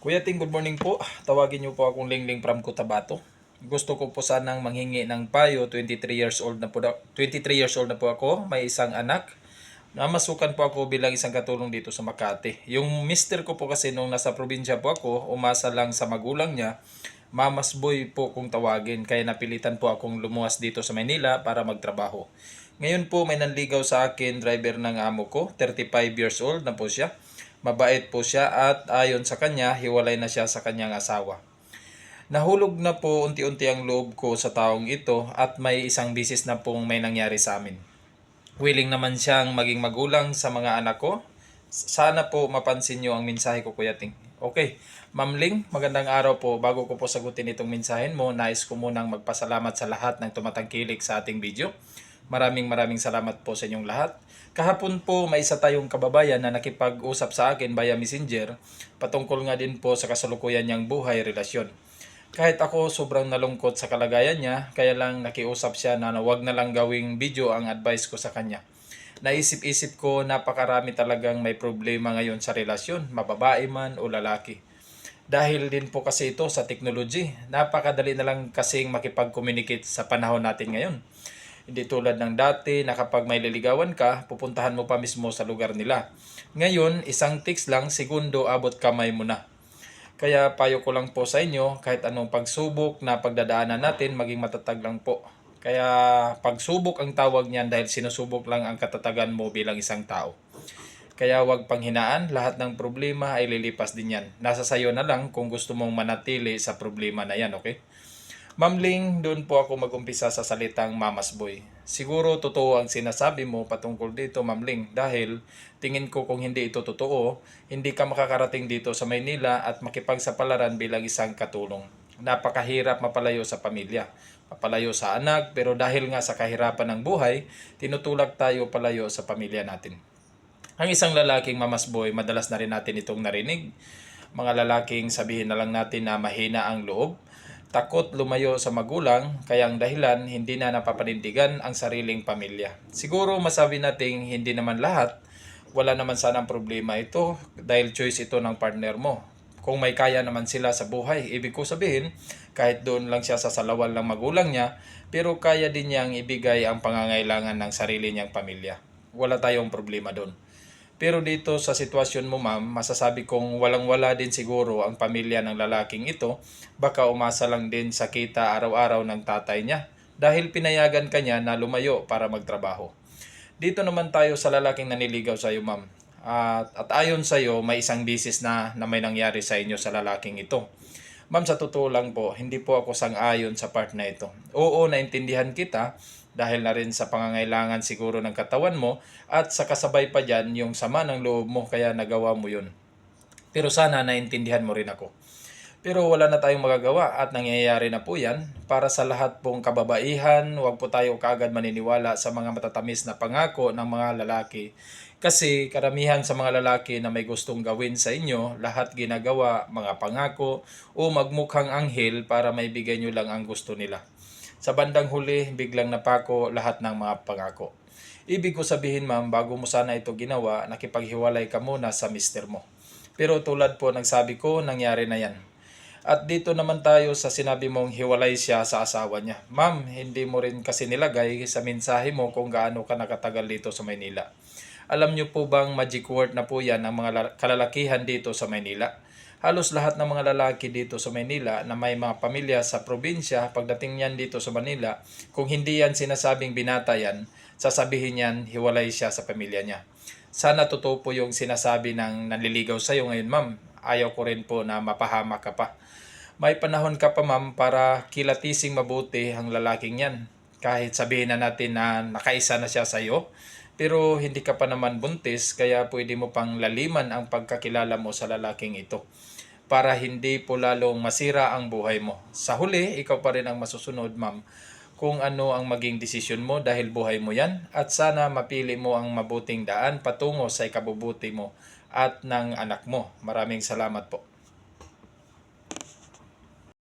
Kuya Ting, good morning po. Tawagin niyo po akong Lingling from Cotabato. Gusto ko po sanang manghingi ng payo. 23 years old na po, 23 years old na po ako. May isang anak. Namasukan po ako bilang isang katulong dito sa Makati. Yung mister ko po kasi nung nasa probinsya po ako, umasa lang sa magulang niya. Mamas boy po kung tawagin. Kaya napilitan po akong lumuwas dito sa Maynila para magtrabaho. Ngayon po may nanligaw sa akin, driver ng amo ko. 35 years old na po siya. Mabait po siya at ayon sa kanya, hiwalay na siya sa kanyang asawa. Nahulog na po unti-unti ang loob ko sa taong ito at may isang bisis na pong may nangyari sa amin. Willing naman siyang maging magulang sa mga anak ko. Sana po mapansin niyo ang mensahe ko, Kuya Ting. Okay, Ma'am Ling, magandang araw po. Bago ko po sagutin itong mensahen mo, nais ko munang magpasalamat sa lahat ng tumatangkilik sa ating video. Maraming salamat po sa inyong lahat. Kahapon po may isa tayong kababayan na nakipag-usap sa akin via Messenger patungkol nga din po sa kasalukuyan niyang buhay relasyon. Kahit ako sobrang nalungkot sa kalagayan niya, kaya lang nakiusap siya na wag na lang gawing video ang advice ko sa kanya. Naisip-isip ko napakarami talagang may problema ngayon sa relasyon, mababae man o lalaki. Dahil din po kasi ito sa technology, napakadali na lang kasing makipag-communicate sa panahon natin ngayon. Hindi tulad ng dati na kapag may liligawan ka, pupuntahan mo pa mismo sa lugar nila. Ngayon, isang text lang, segundo abot kamay mo na. Kaya payo ko lang po sa inyo, kahit anong pagsubok na pagdadaanan natin, maging matatag lang po. Kaya pagsubok ang tawag niyan dahil sinusubok lang ang katatagan mo bilang isang tao. Kaya wag panghinaan, lahat ng problema ay lilipas din yan. Nasa sayo na lang kung gusto mong manatili sa problema na yan, okay? Ma'am Ling, doon po ako mag-umpisa sa salitang Mamas Boy. Siguro totoo ang sinasabi mo patungkol dito, Ma'am Ling, dahil tingin ko kung hindi ito totoo, hindi ka makakarating dito sa Maynila at makipagsapalaran bilang isang katulong. Napakahirap mapalayo sa pamilya, mapalayo sa anak, pero dahil nga sa kahirapan ng buhay, tinutulak tayo palayo sa pamilya natin. Ang isang lalaking Mamas Boy, madalas na rin natin itong narinig. Mga lalaking sabihin na lang natin na mahina ang loob, takot lumayo sa magulang, kaya ang dahilan hindi na napapanindigan ang sariling pamilya. Siguro masabi nating hindi naman lahat, wala naman sanang problema ito dahil choice ito ng partner mo. Kung may kaya naman sila sa buhay, ibig ko sabihin, kahit doon lang siya sa salawan ng magulang niya, pero kaya din niyang ibigay ang pangangailangan ng sarili niyang pamilya. Wala tayong problema doon. Pero dito sa sitwasyon mo, ma'am, masasabi kong walang-wala din siguro ang pamilya ng lalaking ito. Baka umasa lang din sa kita araw-araw ng tatay niya dahil pinayagan kanya na lumayo para magtrabaho. Dito naman tayo sa lalaking naniligaw sa iyo, ma'am. At ayon sa iyo, may isang bisis na may nangyari sa inyo sa lalaking ito. Ma'am, sa totoo lang po, hindi po ako sang-ayon sa part na ito. Oo, naintindihan kita dahil na rin sa pangangailangan siguro ng katawan mo at sa kasabay pa dyan yung sama ng loob mo kaya nagawa mo yun. Pero sana naintindihan mo rin ako. Pero wala na tayong magagawa at nangyayari na po yan. Para sa lahat pong kababaihan, huwag po tayo kaagad maniniwala sa mga matatamis na pangako ng mga lalaki. Kasi karamihan sa mga lalaki na may gustong gawin sa inyo, lahat ginagawa, mga pangako o magmukhang anghel para maibigay nyo lang ang gusto nila. Sa bandang huli, biglang napako lahat ng mga pangako. Ibig ko sabihin, ma'am, bago mo sana ito ginawa, nakipaghiwalay ka muna sa mister mo. Pero tulad po ng sabi ko, nangyari na yan. At dito naman tayo sa sinabi mong hiwalay siya sa asawa niya. Ma'am, hindi mo rin kasi nilagay sa mensahe mo kung gaano ka nakatagal dito sa Maynila. Alam niyo po bang magic word na po yan ng mga kalalakihan dito sa Maynila? Halos lahat ng mga lalaki dito sa Maynila na may mga pamilya sa probinsya, pagdating niyan dito sa Manila, kung hindi yan sinasabing binata yan, sasabihin niyan hiwalay siya sa pamilya niya. Sana totoo po yung sinasabi ng nanliligaw sa iyo ngayon, ma'am. Ayaw ko rin po na mapahamak ka pa. May panahon ka pa, ma'am, para kilatising mabuti ang lalaking yan. Kahit sabihin na natin na nakaisa na siya sa iyo, pero hindi ka pa naman buntis, kaya pwede mo pang laliman ang pagkakilala mo sa lalaking ito para hindi po lalong masira ang buhay mo. Sa huli, ikaw pa rin ang masusunod, ma'am, kung ano ang maging desisyon mo dahil buhay mo yan at sana mapili mo ang mabuting daan patungo sa ikabubuti mo at ng anak mo. Maraming salamat po.